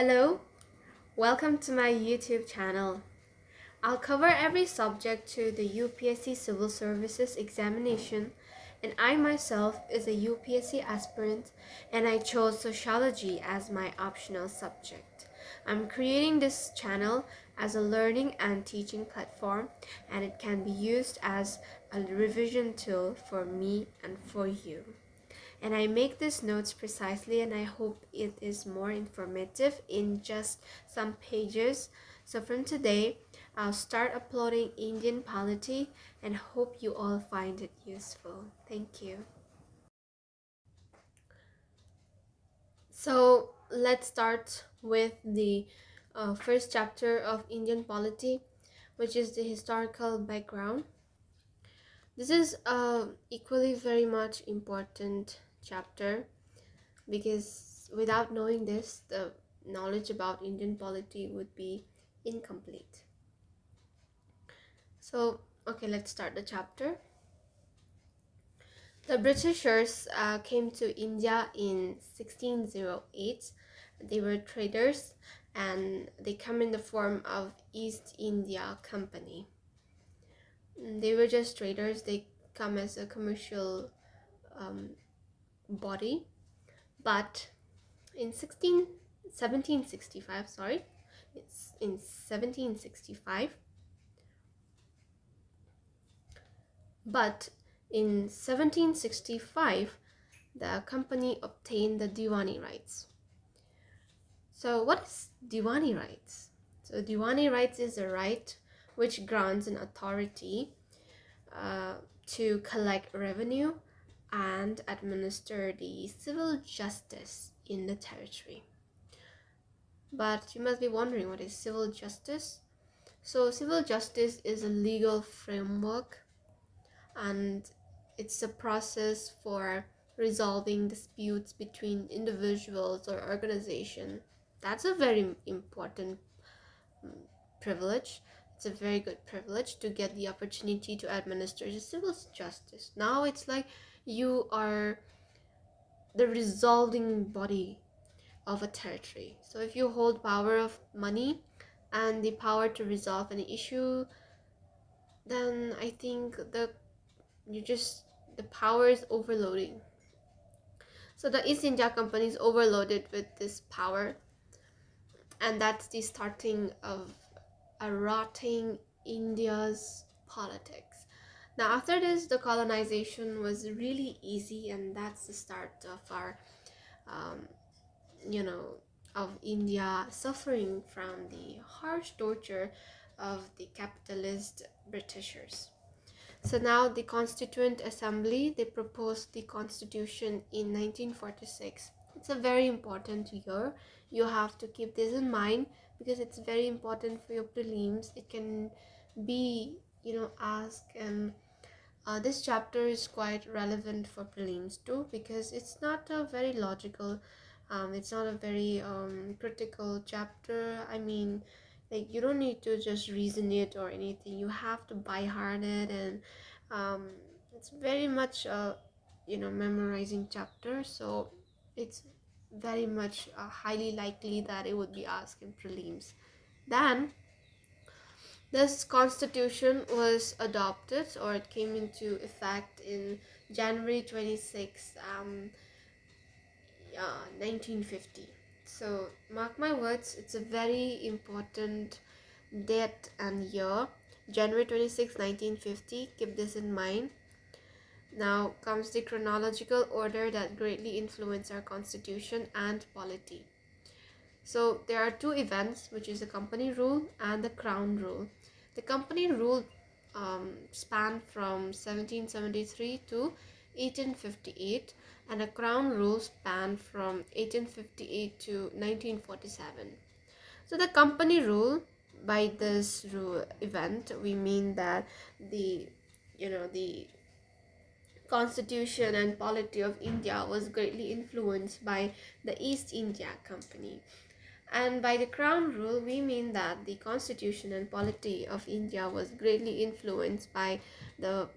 Hello, welcome to my YouTube channel. I'll cover every subject to the UPSC Civil Services examination, and I myself is a UPSC aspirant and I chose sociology as my optional subject. I'm creating this channel as a learning and teaching platform, and it can be used as a revision tool for me and for you. And I make these notes precisely, and I hope it is more informative in just some pages. So from today, I'll start uploading Indian polity and hope you all find it useful. Thank you. So let's start with the first chapter of Indian polity, which is the historical background. This is equally very much important chapter because without knowing this, the knowledge about Indian polity would be incomplete. So, okay, let's start the chapter. The Britishers came to India in 1608. They were traders and they come in the form of East India Company. They were just traders, they come as a commercial body, but in 1765, it's in 1765, but in 1765 the company obtained the Diwani rights. So what is Diwani rights? So Diwani rights is a right which grants an authority uh, to collect revenue and administer the civil justice in the territory. But you must be wondering, what is civil justice? So civil justice is a legal framework, and it's a process for resolving disputes between individuals or organization. That's a very important privilege. It's a very good privilege to get the opportunity to administer the civil justice. Now it's like you are the resolving body of a territory. So if you hold power of money and the power to resolve an issue, then I think the power is overloading. So the East India Company is overloaded with this power, and that's the starting of a rotting India's politics. Now after this, the colonization was really easy, and that's the start of our um, you know of India suffering from the harsh torture of the capitalist Britishers. So now the Constituent Assembly, they proposed the constitution in 1946. It's a very important year. You have to keep this in mind because it's very important for your prelims. It can be, asked, and this chapter is quite relevant for prelims too because it's not a very logical, it's not a very critical chapter. I mean, like, you don't need to just reason it or anything. You have to by heart it, and it's very much memorizing chapter. So it's very much highly likely that it would be asked in prelims. Then this constitution was adopted, or it came into effect in January 26th, 1950. So mark my words, it's a very important date and year. January 26, 1950, keep this in mind. Now comes the chronological order that greatly influenced our constitution and polity. So there are two events, which is the company rule and the crown rule. The company rule spanned from 1773 to 1858, and the crown rule spanned from 1858 to 1947. So the company rule, by this rule event, we mean that the constitution and polity of India was greatly influenced by the East India Company. And by the crown rule, we mean that the constitution and polity of India was greatly influenced by the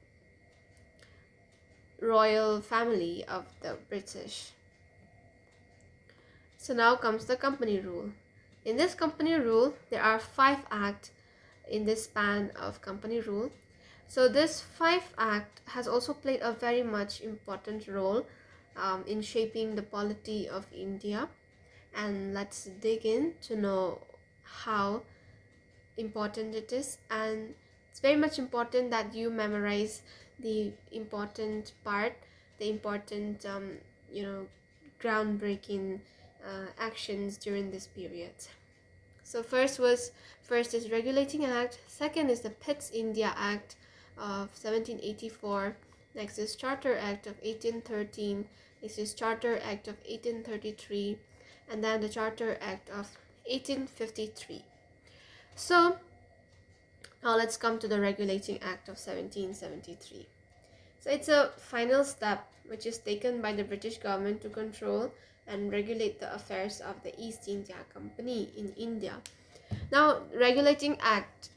royal family of the British. So now comes the company rule. In this company rule, there are 5 acts in this span of company rule. So this 5 act has also played a very much important role in shaping the polity of India. And let's dig in to know how important it is. And it's very much important that you memorize the important part, the important groundbreaking actions during this period. So first is Regulating Act, second is the Pitt's India Act of 1784, next is Charter Act of 1813, next is Charter Act of 1833, and then the Charter Act of 1853. So now let's come to the Regulating Act of 1773. So it's a final step which is taken by the British government to control and regulate the affairs of the East India Company in India. Now, Regulating Act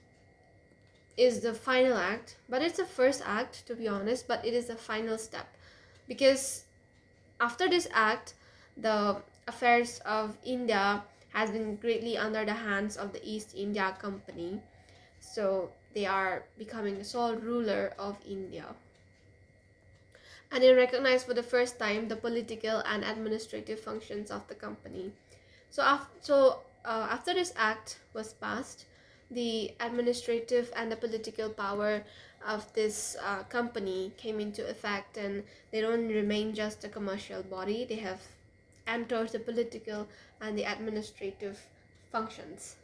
is the final act, but it's the first act, to be honest, but it is the final step, because after this act, the affairs of India has been greatly under the hands of the East India Company. So they are becoming the sole ruler of India. And it recognized for the first time the political and administrative functions of the company. So after this act was passed, the administrative and the political power of this company came into effect, and they don't remain just a commercial body. They have entered the political and the administrative functions.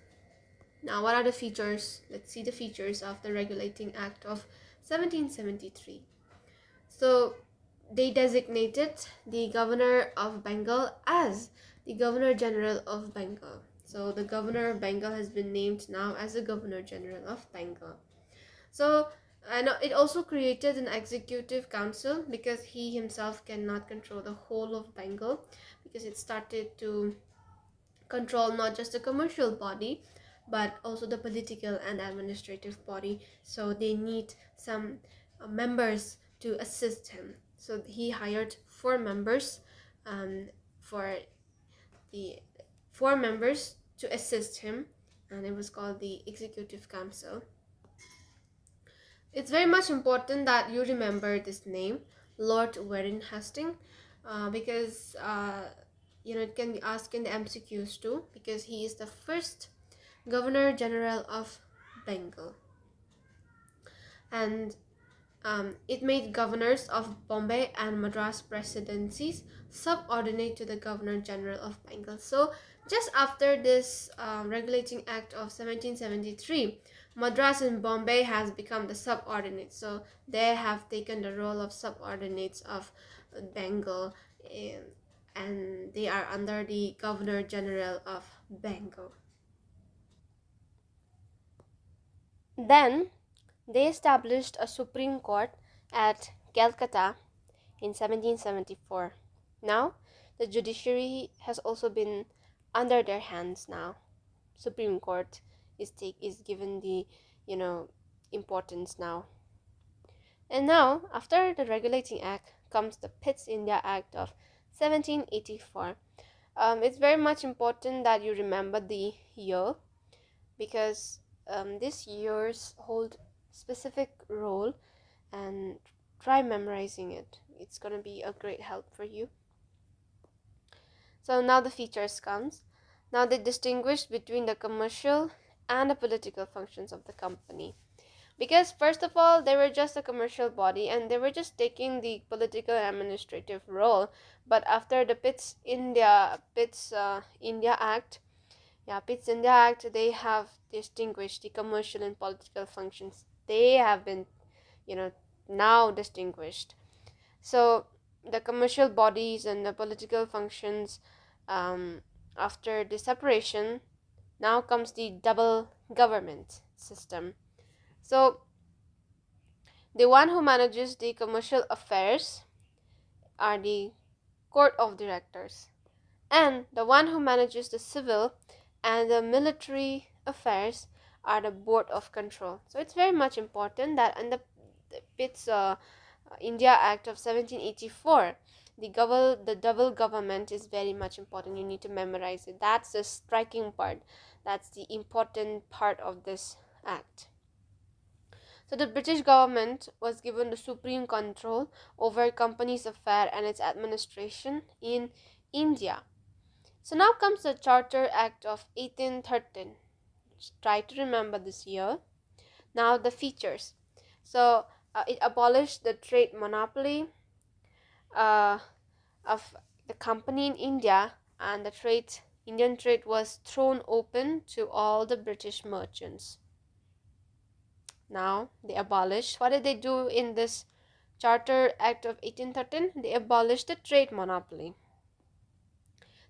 Now, what are the features? Let's see the features of the Regulating Act of 1773. So they designated the governor of Bengal as the Governor General of Bengal. So the Governor of Bengal has been named now as the Governor General of Bengal. So and it also created an executive council, because he himself cannot control the whole of Bengal, because it started to control not just the commercial body but also the political and administrative body. So they need some members to assist him. So he hired 4 members for the 4 members to assist him, and it was called the Executive Council. It's very much important that you remember this name, Lord Warren Hastings, because it can be asked in the MCQs too, because he is the first Governor General of Bengal. And it made governors of Bombay and Madras presidencies subordinate to the Governor General of Bengal. So just after this Regulating Act of 1773, Madras and Bombay has become the subordinates. So they have taken the role of subordinates of Bengal, and they are under the Governor General of Bengal. Then they established a Supreme Court at Calcutta in 1774. Now, the judiciary has also been under their hands now. Supreme Court is given the, importance now. And now, after the Regulating Act comes the Pitt's India Act of 1784. It's very much important that you remember the year, because these years hold specific role, and try memorizing it. It's going to be a great help for you. So now the features comes. Now they distinguished between the commercial and the political functions of the company, because first of all they were just a commercial body and they were just taking the political and administrative role. But after the Pitt's India Act, they have distinguished the commercial and political functions. They have been, now distinguished. So the commercial bodies and the political functions, after the separation, now comes the double government system. So the one who manages the commercial affairs are the court of directors, and the one who manages the civil and the military affairs are the board of control. So it's very much important that in the Pitt's India Act of 1784, the double government is very much important. You need to memorize it. That's the striking part. That's the important part of this act. So the British government was given the supreme control over company's affair and its administration in India. So now comes the Charter Act of 1813. Try to remember this year. Now the features. So it abolished the trade monopoly uh, of the company in India, and the Indian trade was thrown open to all the British merchants. Now they abolished. What did they do in this Charter Act of 1813? They abolished the trade monopoly.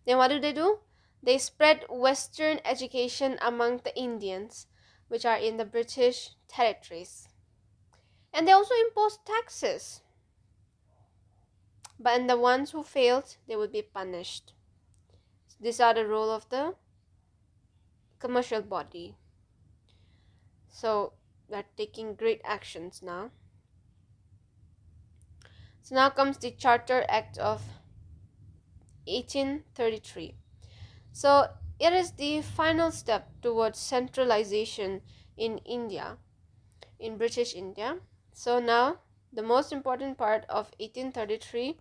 Then what do? They spread Western education among the Indians, which are in the British territories. And they also imposed taxes. But the ones who failed, they would be punished. These are the role of the commercial body. So they're taking great actions now. So now comes the Charter Act of 1833. So it is the final step towards centralization in India, in British India. So now the most important part of 1833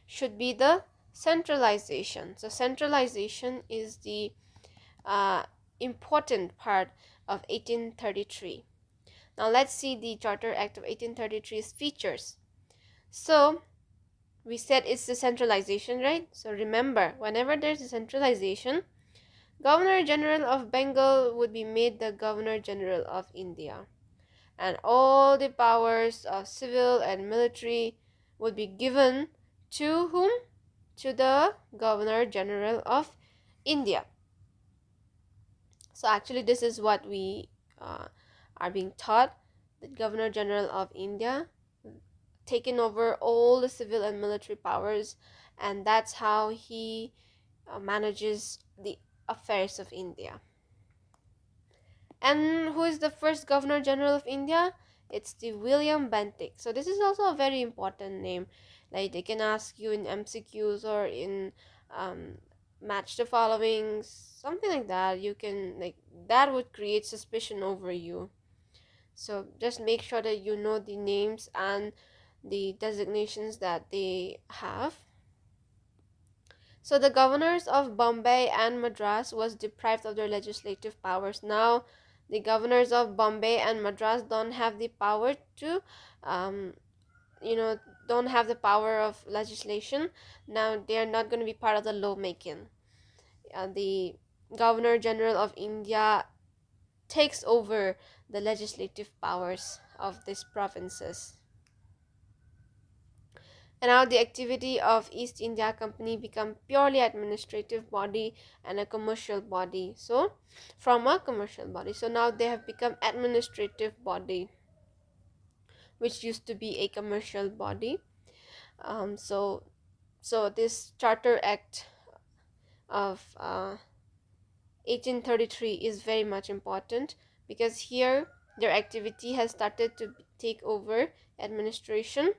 should be the centralization. So centralization is the important part of 1833. Now let's see the Charter Act of 1833's features. So we said it's the centralization, right? So remember, whenever there's a centralization, Governor General of Bengal would be made the Governor General of India, and all the powers of civil and military would be given to whom? To the Governor General of India. So actually this is what we are being taught, that Governor General of India taken over all the civil and military powers, and that's how he manages the affairs of India. And who is the first Governor General of India? It's the William Bentinck. So this is also a very important name. Like they can ask you in MCQs or in match the following, something like that. You can, like, that would create suspicion over you. So just make sure that you know the names and the designations that they have. So the governors of Bombay and Madras was deprived of their legislative powers. Now the governors of Bombay and Madras don't have the power to don't have the power of legislation. Now they are not going to be part of the lawmaking. The Governor General of India takes over the legislative powers of these provinces. And now the activity of East India Company become purely administrative body and a commercial body. So from a commercial body, so now they have become administrative body, which used to be a commercial body. So this Charter Act of 1833 is very much important, because here their activity has started to take over administration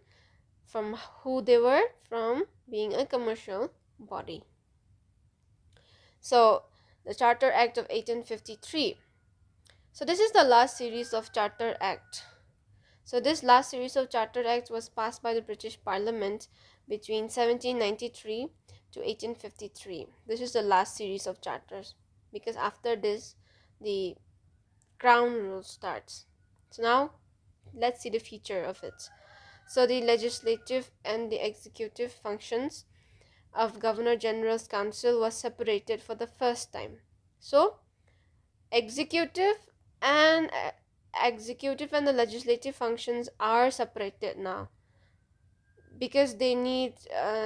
from who they were, from being a commercial body. So the Charter Act of 1853. So this is the last series of Charter Act. So this last series of Charter Acts was passed by the British Parliament between 1793 to 1853. This is the last series of charters, because after this the Crown rule starts. So now let's see the feature of it. So the legislative and the executive functions of Governor General's Council was separated for the first time. So executive and the legislative functions are separated now, because they need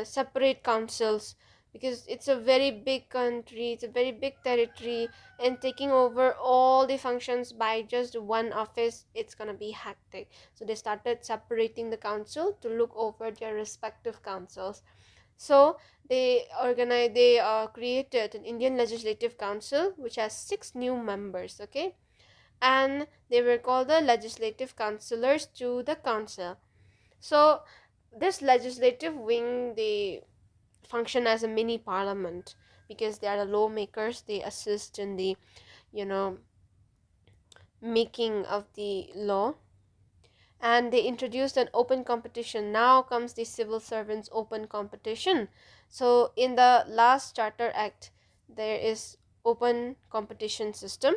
separate councils, because it's a very big country, it's a very big territory, and taking over all the functions by just one office, it's gonna be hectic. So they started separating the council to look over their respective councils. So they created an Indian Legislative Council, which has 6 new members, okay, and they were called the legislative councillors to the council. So this legislative wing, they function as a mini parliament because they are the lawmakers. They assist in the, you know, making of the law. And they introduced an open competition. Now comes the civil servants open competition. So in the last charter act, there is open competition system.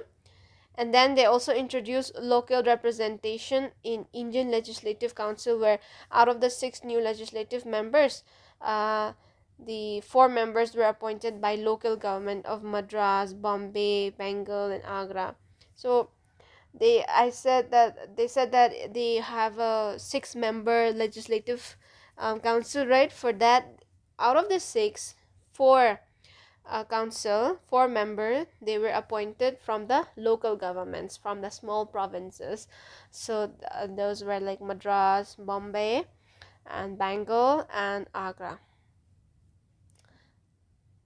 And then they also introduced local representation in Indian Legislative Council, where out of the 6 new legislative members, the 4 members were appointed by local government of Madras, Bombay, Bengal, and Agra. So they said that they have a 6-member legislative council, right? For that, out of the 6, 4 council, 4 members, they were appointed from the local governments, from the small provinces. So those were like Madras, Bombay, and Bengal, and Agra.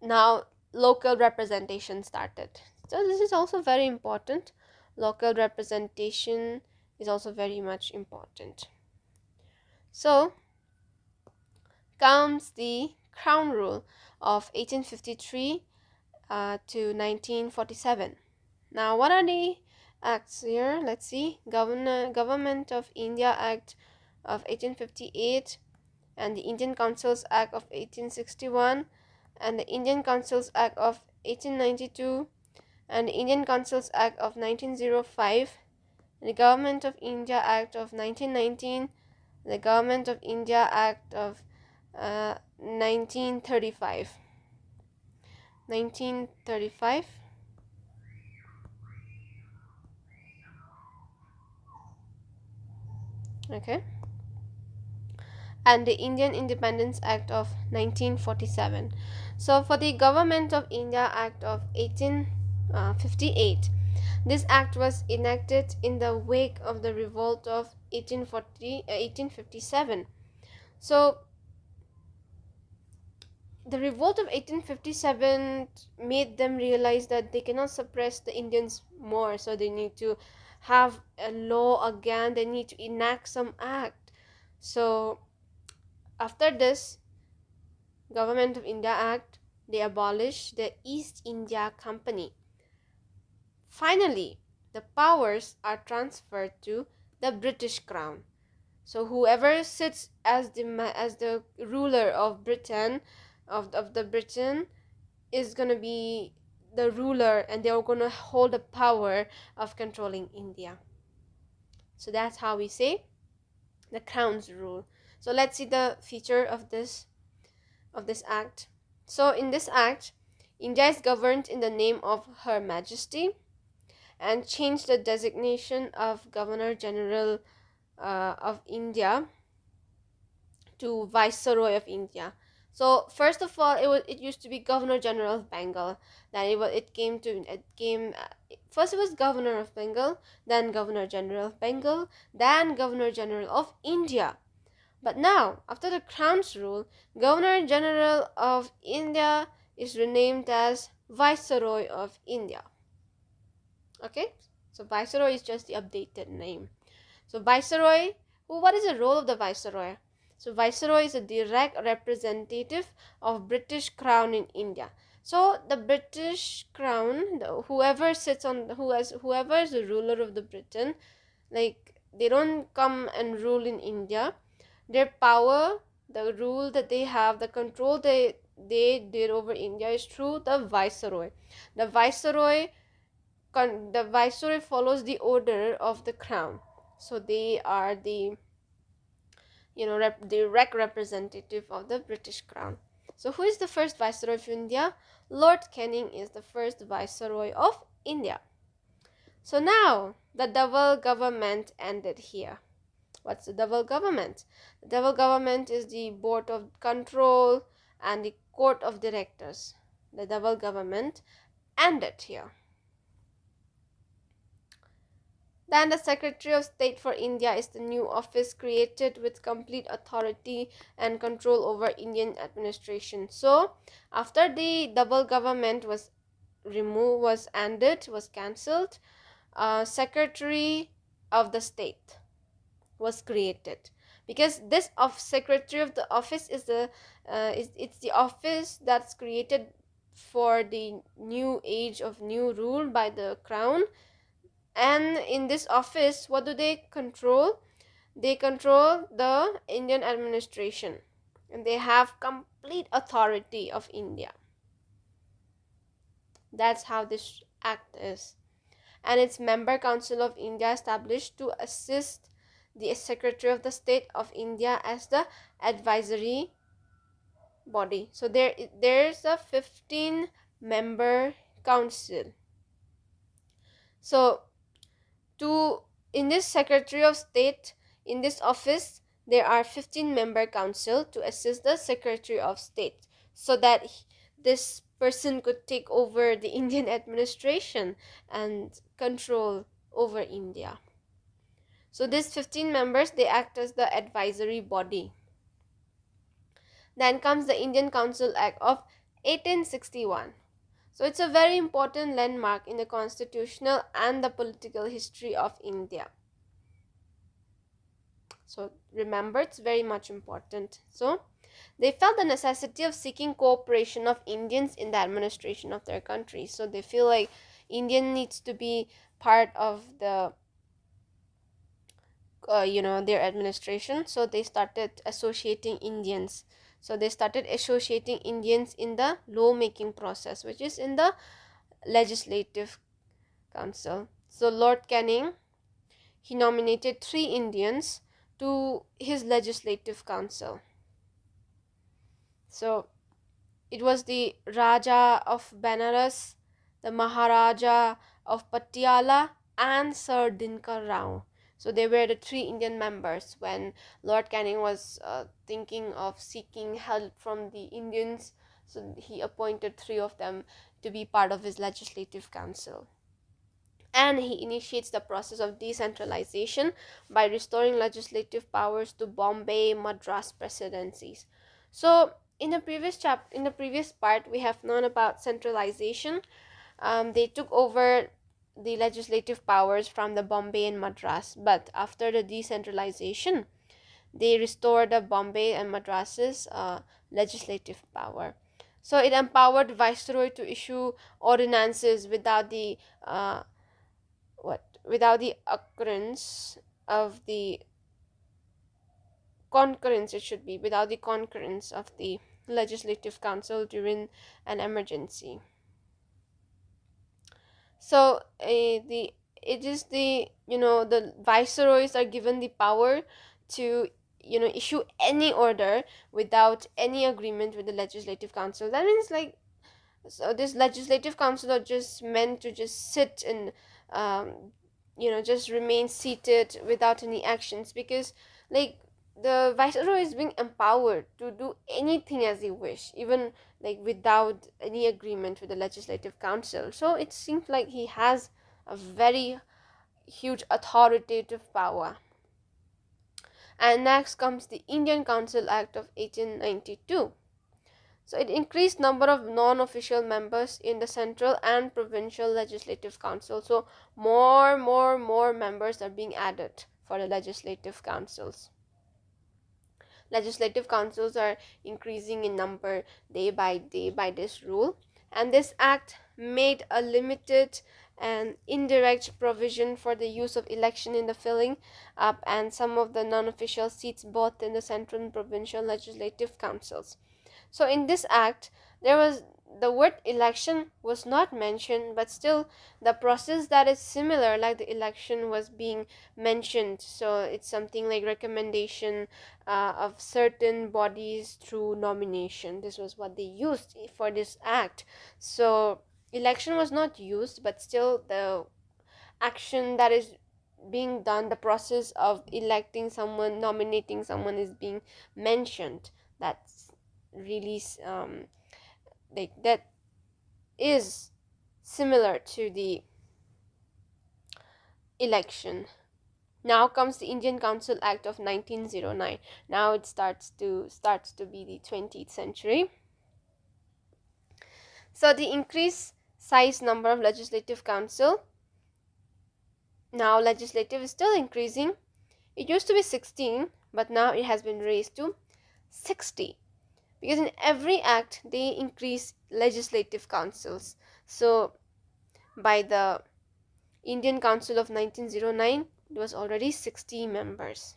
Now local representation started. So this is also very important. Local representation is also very much important. So comes the Crown Rule of 1853 to 1947. Now, what are the acts here? Let's see. Government of India Act of 1858, and the Indian Councils Act of 1861, and the Indian Councils Act of 1892, and the Indian Councils Act of 1905, and the Government of India Act of 1919, the Government of India Act of 1935. 1935. Okay. And the Indian Independence Act of 1947. So for the Government of India Act of 1858, this act was enacted in the wake of the revolt of 1857. So the revolt of 1857 made them realize that they cannot suppress the Indians more, so they need to have a law again, they need to enact some act. So after this Government of India Act, they abolished the East India Company. Finally, the powers are transferred to the British Crown. So whoever sits as the ruler of Britain, of the Britain, is going to be the ruler, and they're going to hold the power of controlling India. So that's how we say the Crown's rule. So let's see the feature of this act. So in this act, India is governed in the name of Her Majesty, and changed the designation of Governor General of India to Viceroy of India. So first of all, it used to be Governor General of Bengal. Then first it was Governor of Bengal, then Governor General of Bengal, then Governor General of India. But now, after the Crown's rule, Governor General of India is renamed as Viceroy of India. Okay, so Viceroy is just the updated name. So Viceroy, what is the role of the Viceroy? So Viceroy is a direct representative of British Crown in India. So the British Crown, whoever is the ruler of the Britain, like they don't come and rule in India. Their power, the rule that they have, the control they did over India is through the Viceroy. The Viceroy follows the order of the Crown. So they are the direct representative of the British Crown. So who is the first Viceroy of India? Lord Canning is the first Viceroy of India. So now the double government ended here. What's the double government? The double government is the board of control and the court of directors. The double government ended here. Then the Secretary of State for India is the new office created with complete authority and control over Indian administration. So after the double government was cancelled, Secretary of the State was created. because this of secretary of the office is it's the office that's created for the new age of new rule by the crown. And in this office, what do they control? They control the Indian administration, and they have complete authority of India. That's how this act is. And its member council of India established to assist the secretary of the state of India as the advisory body. So there's a 15 member council. So to in this secretary of state, in this office, there are 15 member council to assist the secretary of state, so that this person could take over the Indian administration and control over India. So these 15 members, they act as the advisory body. Then comes the Indian Council Act of 1861. So it's a very important landmark in the constitutional and the political history of India. So remember, it's very much important. So they felt the necessity of seeking cooperation of Indians in the administration of their country. So they feel like Indian needs to be part of the their administration. So they started associating Indians. So they started associating Indians in the law-making process, which is in the legislative council. So Lord Canning, he nominated 3 Indians to his legislative council. So it was the Raja of Benares, the Maharaja of Patiala, and Sir Dinkar Rao. So they were the 3 Indian members when Lord Canning was thinking of seeking help from the Indians. So he appointed 3 of them to be part of his legislative council. And he initiates the process of decentralization by restoring legislative powers to Bombay, Madras presidencies. So in the previous part, we have known about centralization. They took over the legislative powers from the Bombay and Madras, but after the decentralization, they restored the Bombay and Madras's legislative power. So it empowered Viceroy to issue ordinances without the occurrence of the concurrence. It should be without the concurrence of the legislative council during an emergency. So the viceroys are given the power to issue any order without any agreement with the legislative council. That means, like, so this legislative council are just meant to just sit and just remain seated without any actions, because like the viceroy is being empowered to do anything as he wish, even like without any agreement with the legislative council. So it seems like he has a very huge authoritative power. And next comes the Indian Council Act of 1892. So it increased number of non-official members in the central and provincial legislative council. So more members are being added for the legislative councils. Legislative councils are increasing in number day by day by this rule. And this act made a limited and indirect provision for the use of election in the filling up and some of the non-official seats both in the central and provincial legislative councils. So in this act, the word election was not mentioned, but still the process that is similar like the election was being mentioned. So it's something like recommendation of certain bodies through nomination. This was what they used for this act. So election was not used, but still the action that is being done, the process of electing someone, nominating someone is being mentioned. That's really that is similar to the election. Now comes the Indian Council Act of 1909. Now it starts to be the 20th century. So the increased size number of legislative council. Now legislative is still increasing. It used to be 16, but now it has been raised to 60, because in every act they increase legislative councils. So by the Indian Council of 1909, it was already 60 members.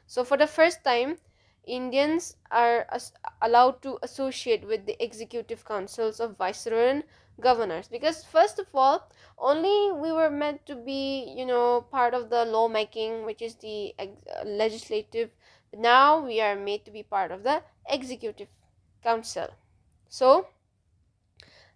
So for the first time, Indians are allowed to associate with the executive councils of viceroy and governors, because first of all, only we were meant to be, part of the lawmaking, which is the legislative. Now we are made to be part of the executive council. So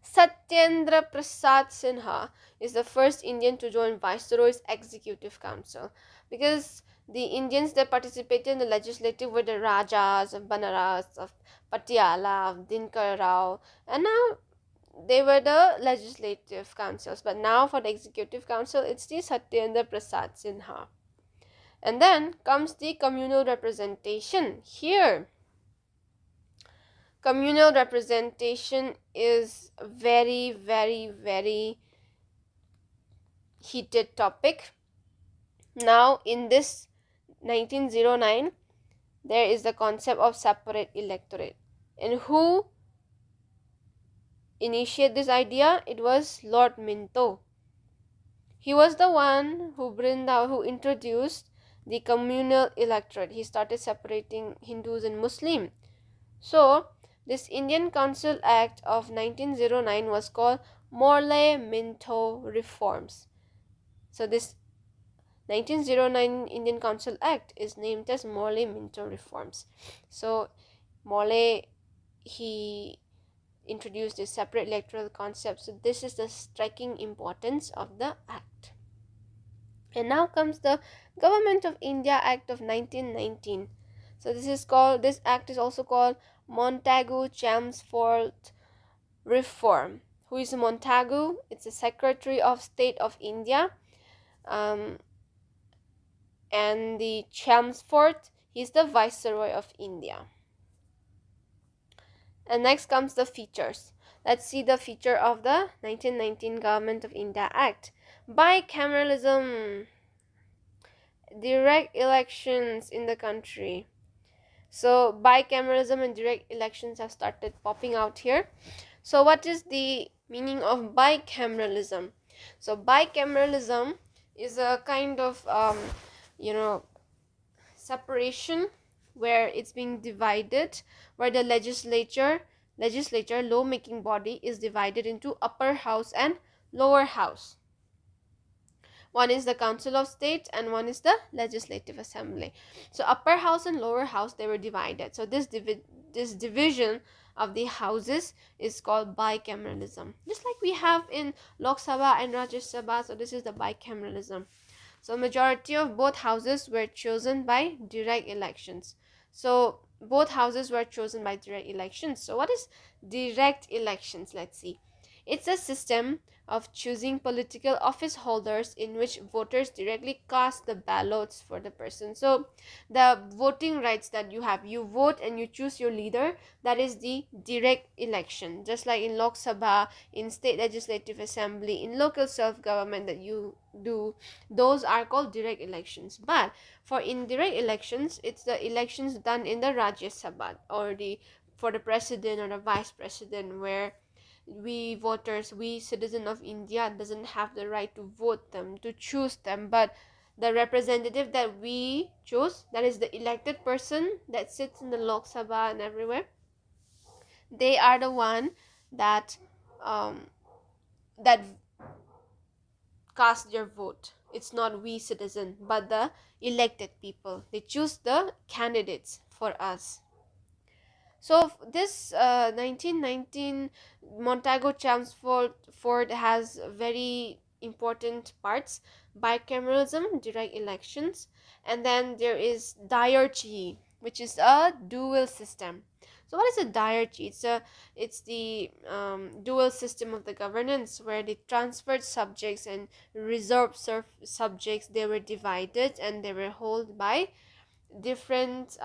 Satyendra Prasad Sinha is the first Indian to join Viceroy's Executive Council, because the Indians that participated in the legislative were the Rajas of Banaras, of Patiala, of Dinkar Rao, and now they were the legislative councils. But now for the Executive Council, it's the Satyendra Prasad Sinha. And then comes the communal representation. Here, communal representation is a very, very, very heated topic. Now in this 1909, there is the concept of separate electorate. And who initiated this idea? It was Lord Minto. He was the one who introduced the communal electorate. He started separating Hindus and Muslim. So this Indian Council Act of 1909 was called Morley-Minto Reforms. So this 1909 Indian Council Act is named as Morley-Minto Reforms. So Morley, he introduced this separate electoral concept. So this is the striking importance of the act. And now comes the Government of India Act of 1919. So this act is also called Montagu-Chelmsford Reform. Who is Montagu? It's the Secretary of State of India. And the Chelmsford, he's the Viceroy of India. And next comes the features. Let's see the feature of the 1919 Government of India Act. Bicameralism, direct elections in the country. So bicameralism and direct elections have started popping out here. So what is the meaning of bicameralism? So bicameralism is a kind of separation where it's being divided, where the legislature lawmaking body is divided into upper house and lower house. One is the Council of State and one is the Legislative Assembly. So upper house and lower house, they were divided. So this division of the houses is called bicameralism, just like we have in Lok Sabha and Rajya Sabha. So this is the bicameralism. So majority of both houses were chosen by direct elections. So both houses were chosen by direct elections. So what is direct elections? Let's see. It's a system of choosing political office holders in which voters directly cast the ballots for the person. So the voting rights that you have, you vote and you choose your leader, that is the direct election. Just like in Lok Sabha, in state legislative assembly, in local self-government that you do, those are called direct elections. But for indirect elections, it's the elections done in the Rajya Sabha, or for the president or the vice president, where we voters, we citizen of India, doesn't have the right to vote them, to choose them, but the representative that we chose, that is the elected person that sits in the Lok Sabha and everywhere, they are the one that that cast their vote. It's not we citizen, but the elected people. They choose the candidates for us. So this 1919 Montagu-Chelmsford has very important parts: bicameralism, direct elections, and then there is diarchy, which is a dual system. So what is a diarchy? It's the dual system of the governance, where the transferred subjects and reserved subjects, they were divided and they were held by different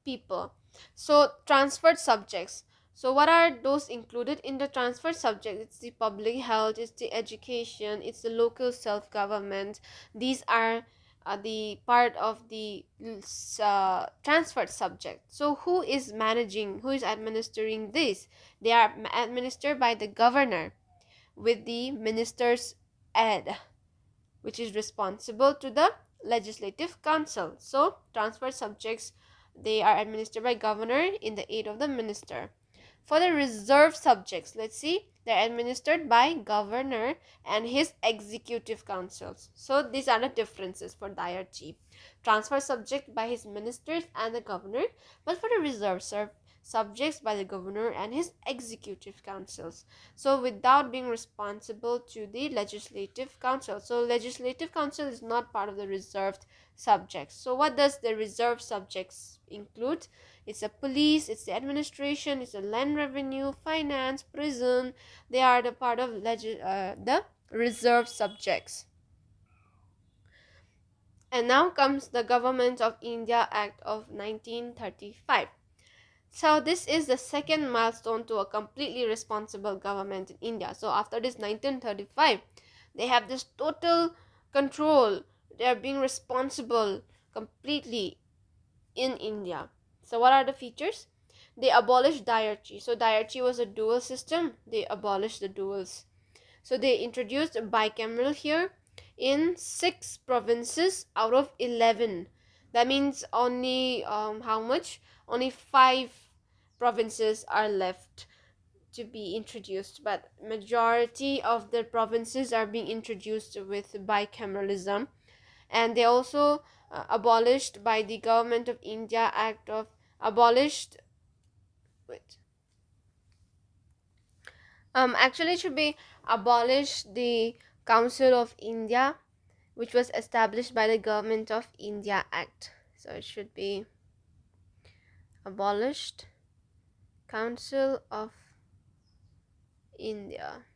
people. So transferred subjects, so what are those included in the transferred subjects? It's the public health, it's the education, it's the local self-government. These are the part of the transferred subject. So who is managing, who is administering this? They are administered by the governor with the minister's aid, which is responsible to the legislative council. So transferred subjects, they are administered by governor in the aid of the minister. For the reserved subjects, let's see, they're administered by governor and his executive councils. So these are the differences for diarchy. Transfer subject by his ministers and the governor, but for the reserved subjects by the governor and his executive councils. So without being responsible to the legislative council. So legislative council is not part of the reserved subjects. So what does the reserved subjects include? It's a police, it's the administration, it's the land revenue, finance, prison. They are the part of the reserved subjects. And now comes the Government of India Act of 1935. So this is the second milestone to a completely responsible government in India. So after this 1935, they have this total control. They are being responsible completely in India. So what are the features? They abolished diarchy. So diarchy was a dual system. They abolished the duals. So they introduced a bicameral here in 6 provinces out of 11. That means only how much? Only 5 provinces are left to be introduced, but majority of the provinces are being introduced with bicameralism. And they also abolished by the Government of India Act of abolished wait actually it should be abolished the Council of India, which was established by the Government of India Act. So it should be abolished Council of India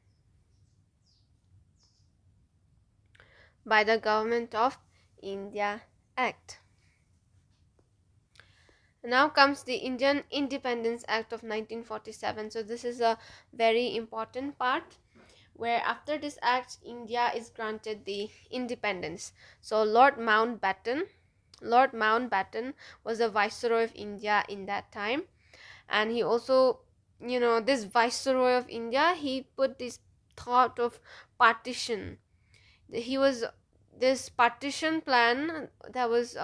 by the Government of India Act. Now comes the Indian Independence Act of 1947. So this is a very important part, where after this act, India is granted the independence. So Lord Mountbatten was the Viceroy of India in that time, and he also, this Viceroy of India, he put this thought of partition. He was this partition plan that was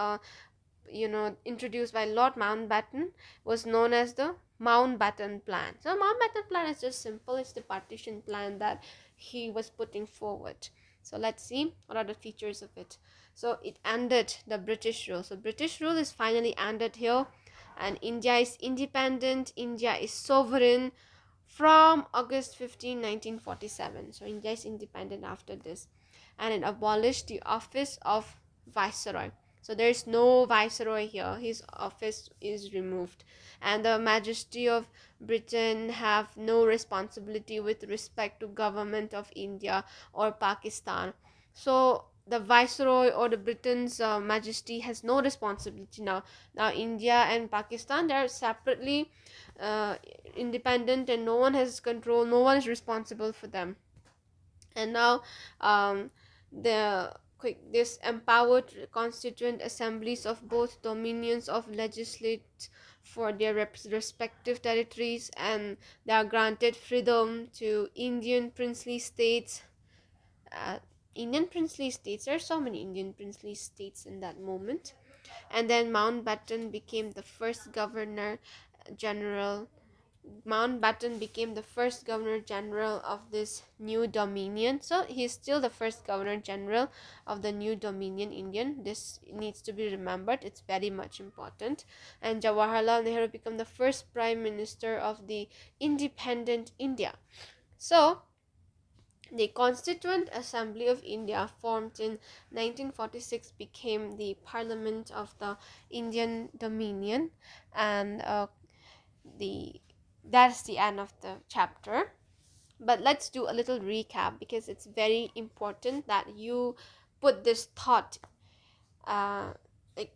introduced by Lord Mountbatten was known as the Mountbatten Plan. So Mountbatten Plan is just simple. It's the partition plan that he was putting forward. So let's see what are the features of it. So it ended the British rule. So British rule is finally ended here, and India is independent. India is sovereign from August 15, 1947. So India is independent after this, and it abolished the office of Viceroy. So there is no Viceroy here. His office is removed, and the Majesty of Britain have no responsibility with respect to Government of India or Pakistan. So the Viceroy or the Britain's Majesty has no responsibility now. Now India and Pakistan, they are separately independent, and no one has control. No one is responsible for them. And now this empowered constituent assemblies of both dominions of legislate for their respective territories, and they are granted freedom to Indian princely states. There are so many Indian princely states in that moment. And then Mountbatten became the first governor general of this new dominion. So he's still the first governor general of the new dominion Indian. This needs to be remembered. It's very much important. And Jawaharlal Nehru became the first prime minister of the independent India. So the Constituent Assembly of India, formed in 1946, became the Parliament of the Indian Dominion, and that's the end of the chapter. But let's do a little recap, because it's very important that you put this thought like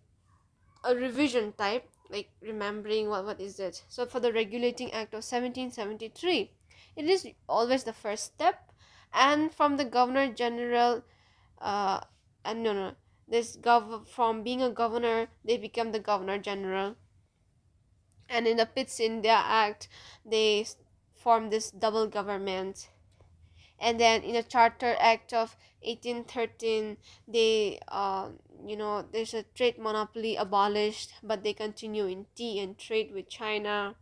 a revision type, like remembering what is it. So for the Regulating Act of 1773, it is always the first step, and from the Governor General from being a governor, they become the governor general. And in the Pitt's India Act, they form this double government. And then in a Charter Act of 1813, they there's a trade monopoly abolished, but they continue in tea and trade with China.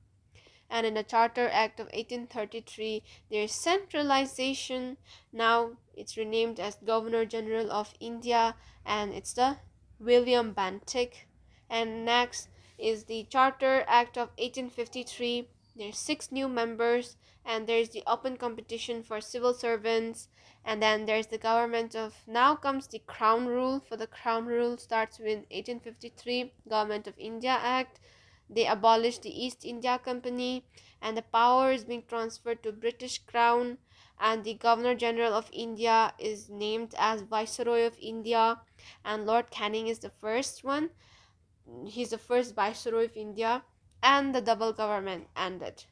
And in the Charter Act of 1833, there's centralization. Now it's renamed as Governor General of India, and it's the William Bantic. And next is the Charter Act of 1853. There's 6 new members, and there's the open competition for civil servants. And then there's the government of, now comes the Crown Rule. For the Crown Rule starts with 1853 Government of India Act. They abolished the East India Company, and the power is being transferred to British Crown, and the Governor General of India is named as Viceroy of India, and Lord Canning is the first one. He's the first Viceroy of India, and the double government ended.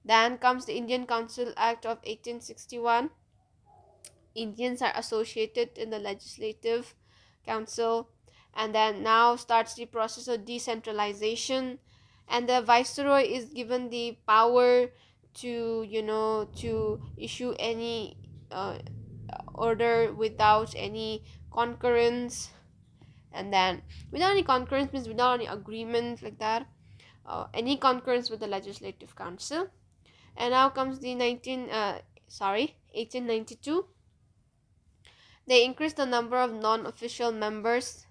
Then comes the Indian Council Act of 1861. Indians are associated in the Legislative Council. And then now starts the process of decentralization, and the viceroy is given the power to issue any order without any concurrence. And then without any concurrence means without any agreement, like that, any concurrence with the Legislative Council. And now comes the 1892. They increased the number of non-official members.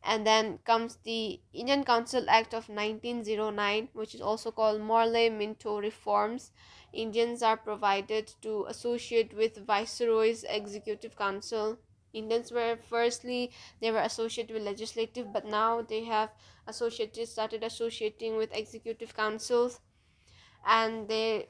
And then comes the Indian Council Act of 1909, which is also called Morley-Minto Reforms. Indians are provided to associate with Viceroy's Executive Council. Indians were firstly, they were associated with legislative, but now they have started associating with executive councils. And the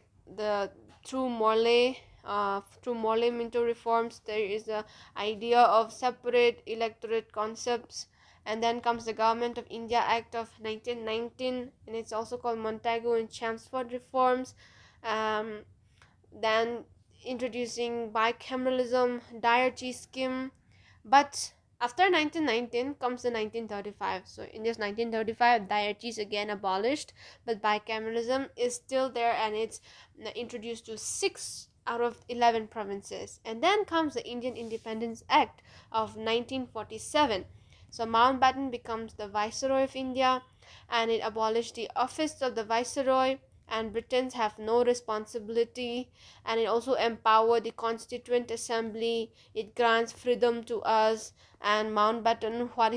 through Morley-Minto reforms, there is a idea of separate electorate concepts. And then comes the Government of India Act of 1919, and it's also called Montagu and Chelmsford reforms. Then introducing bicameralism, diarchy scheme. But after 1919 comes the 1935. So in this 1935, diarchy is again abolished, but bicameralism is still there, and it's introduced to 6 out of 11 provinces. And then comes the Indian Independence Act of 1947. So Mountbatten becomes the Viceroy of India, and it abolished the office of the Viceroy, and Britons have no responsibility. And it also empowered the Constituent Assembly. It grants freedom to us. And Mountbatten, what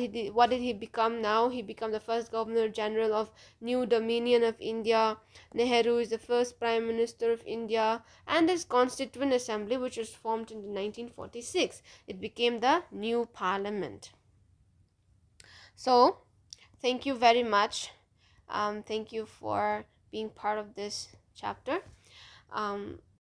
did he become now? He became the first Governor General of New Dominion of India. Nehru is the first Prime Minister of India. And this Constituent Assembly, which was formed in 1946, it became the new Parliament. So thank you very much. Thank you for being part of this chapter.